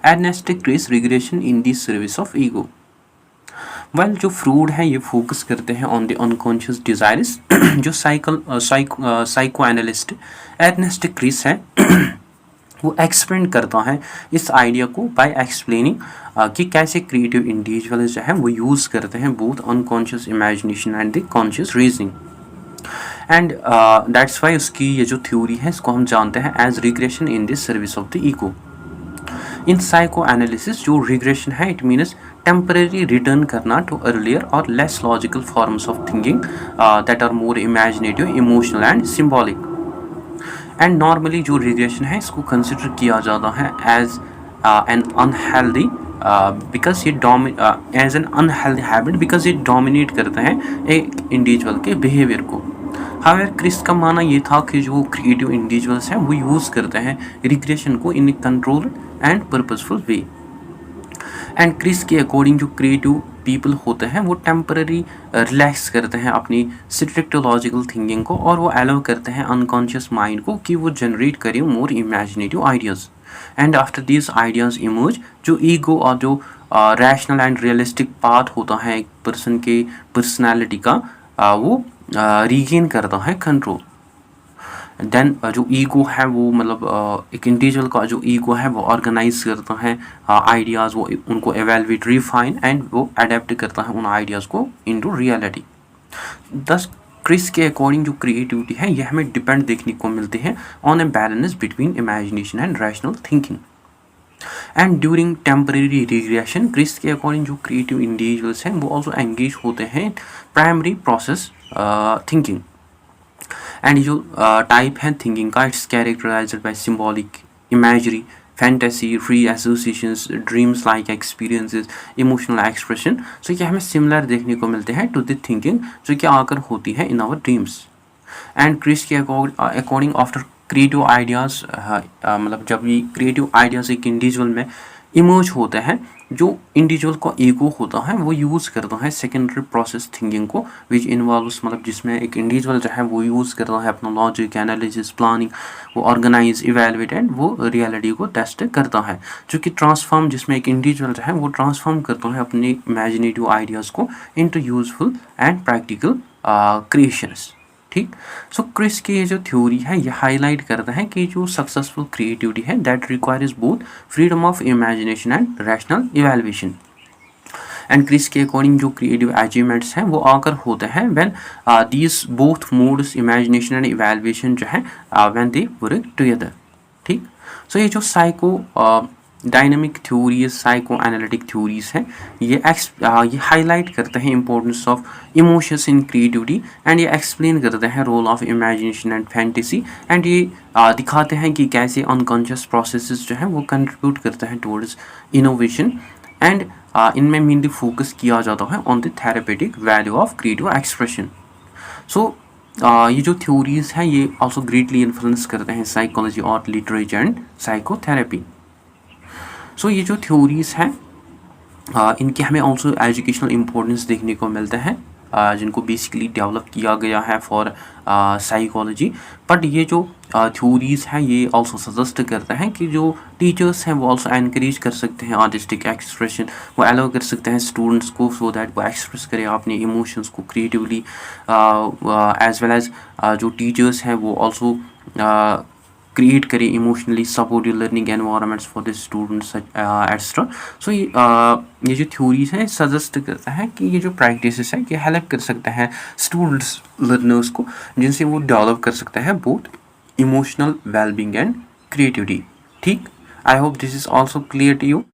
Ernest Chris regression in the service of ego. Well जो Freud है ये focus करते हैं ऑन द अनकॉन्शियस डिजायर्स। जो साइको एनालिस्ट एर्नेस्ट क्रिस है वो एक्सप्लेन करता है इस आइडिया को बाय एक्सप्लेनिंग कि कैसे क्रिएटिव इंडिविजुअल्स जो है वो यूज़ करते हैं both unconscious imagination and the conscious reasoning. And that's why उसकी ये जो थ्योरी है इसको हम जानते हैं as regression in the service of the ego. In psychoanalysis जो रिग्रेशन है इट मीन्स टेम्पररी रिटर्न करना टू अर्लियर और less logical forms of thinking that are more imaginative, emotional and symbolic. And normally जो regression है इसको consider किया जाता है एज एन अनहेल्दी बिकॉज ये as an unhealthy habit because ये डोमिनेट करते हैं एक इंडिविजुअल के बिहेवियर को। हाउएवर क्रिस का मानना ये था कि जो क्रिएटिव इंडिविजुअल्स हैं वो यूज़ करते हैं रिग्रेशन को in a controlled and purposeful way. And Kris के अकॉर्डिंग जो क्रिएटिव पीपल होते हैं वो टेम्पररी रिलैक्स करते हैं अपनी स्ट्रिक्ट लॉजिकल थिंकिंग को और वो अलाउ करते हैं अनकॉन्शियस माइंड को कि वो जनरेट करे more imaginative ideas. And after these ideas emerge जो ईगो और जो रैशनल एंड रियलिस्टिक पाथ होता है एक पर्सन के पर्सनैलिटी का वो रीगेन करता है कंट्रोल। देन जो ईगो है वो मतलब एक इंडिविजुअल का जो ईगो है वो ऑर्गेनाइज करता है आइडियाज़, वो उनको एवेलुएट, रिफाइन एंड वो अडेप्ट करता है उन आइडियाज़ को इनटू रियलिटी। दस क्रिस के अकॉर्डिंग जो क्रिएटिविटी है ये हमें डिपेंड देखने को मिलती है on a balance between imagination and rational thinking. And during temporary regression Kris के अकॉर्डिंग जो क्रिएटिव इंडिविजुअल्स हैं वो ऑल्सो एंगेज होते हैं प्राइमरी प्रोसेस थिंकिंग। एंड जो टाइप है थिंकिंग का it's characterised by symbolic imagery, fantasy, free associations, dreams like experiences, emotional expression. So ये हमें सिमिलर देखने को मिलते हैं टू द थिंकिंग जो कि आकर होती है in our dreams. And Kris के अकॉर्डिंग आफ्टर क्रिएटिव आइडियाज़ मतलब जब ये क्रिएटिव आइडियाज़ एक इंडिविजुअल में इमर्ज होते हैं जो इंडिविजुअल का ईगो होता है वो यूज़ करता है सेकेंडरी प्रोसेस थिंकिंग को विच इन्वॉल्व्स मतलब जिसमें एक इंडिविजुअल जो है वो यूज़ करता है अपना लॉजिक, एनालिसिस, प्लानिंग, वो ऑर्गेनाइज, इवेलुएट एंड वो रियलिटी को टेस्ट करता है जो कि ट्रांसफॉर्म जिसमें एक इंडिविजुअल जो है वो ट्रांसफॉर्म करता है अपने इमेजिनेटिव आइडियाज़ को into useful and practical creations. ठीक। सो क्रिस की ये जो थ्योरी है ये हाईलाइट करता है कि जो सक्सेसफुल क्रिएटिविटी है that requires both freedom of imagination and rational evaluation. And Kris के अकॉर्डिंग जो क्रिएटिव अचीवमेंट्स हैं वो आकर होते हैं when these both modes imagination and evaluation जो है व्हेन दे वर्क टुगेदर। ठीक। सो ये जो psychodynamic theories, psychoanalytic theories हैं ये हाईलाइट करते हैं importance of emotions in creativity and ये एक्सप्लेन करते हैं role of imagination and fantasy and ये दिखाते हैं कि कैसे अनकॉन्शियस प्रोसेसेस जो हैं वो कंट्रीब्यूट करते हैं टुवर्ड्स इनोवेशन। एंड इनमें मेनली फोकस किया जाता है on the therapeutic value of creative expression. So ये जो थ्योरीज हैं ये ऑल्सो ग्रेटली इन्फ्लुएंस करते हैं साइकोलॉजी और लिटरेचर एंड साइकोथेरेपी। सो ये जो थ्योरीज हैं इनके हमें ऑल्सो एजुकेशनल इम्पोर्टेंस देखने को मिलते हैं जिनको बेसिकली डेवलप किया गया है फॉर साइकोलॉजी। बट ये जो थ्योरीज हैं ये ऑल्सो सजेस्ट करते हैं कि जो टीचर्स हैं वो ऑल्सो एनकरेज कर सकते हैं आर्टिस्टिक एक्सप्रेशन, वो अलाउ कर सकते हैं स्टूडेंट्स को सो दैट वो एक्सप्रेस करें अपने इमोशंस को क्रिएटिवली एज वेल एज जो टीचर्स हैं वो ऑल्सो क्रिएट करें emotionally supportive learning environments for the students extra. So ये जो थ्योरीज हैं सजेस्ट करता है कि ये जो प्रैक्टिसेस है ये हेल्प कर सकते हैं स्टूडेंट्स लर्नर्स को जिनसे वो डेवलप कर सकते हैं both emotional wellbeing and creativity. ठीक। I hope this is also clear to you.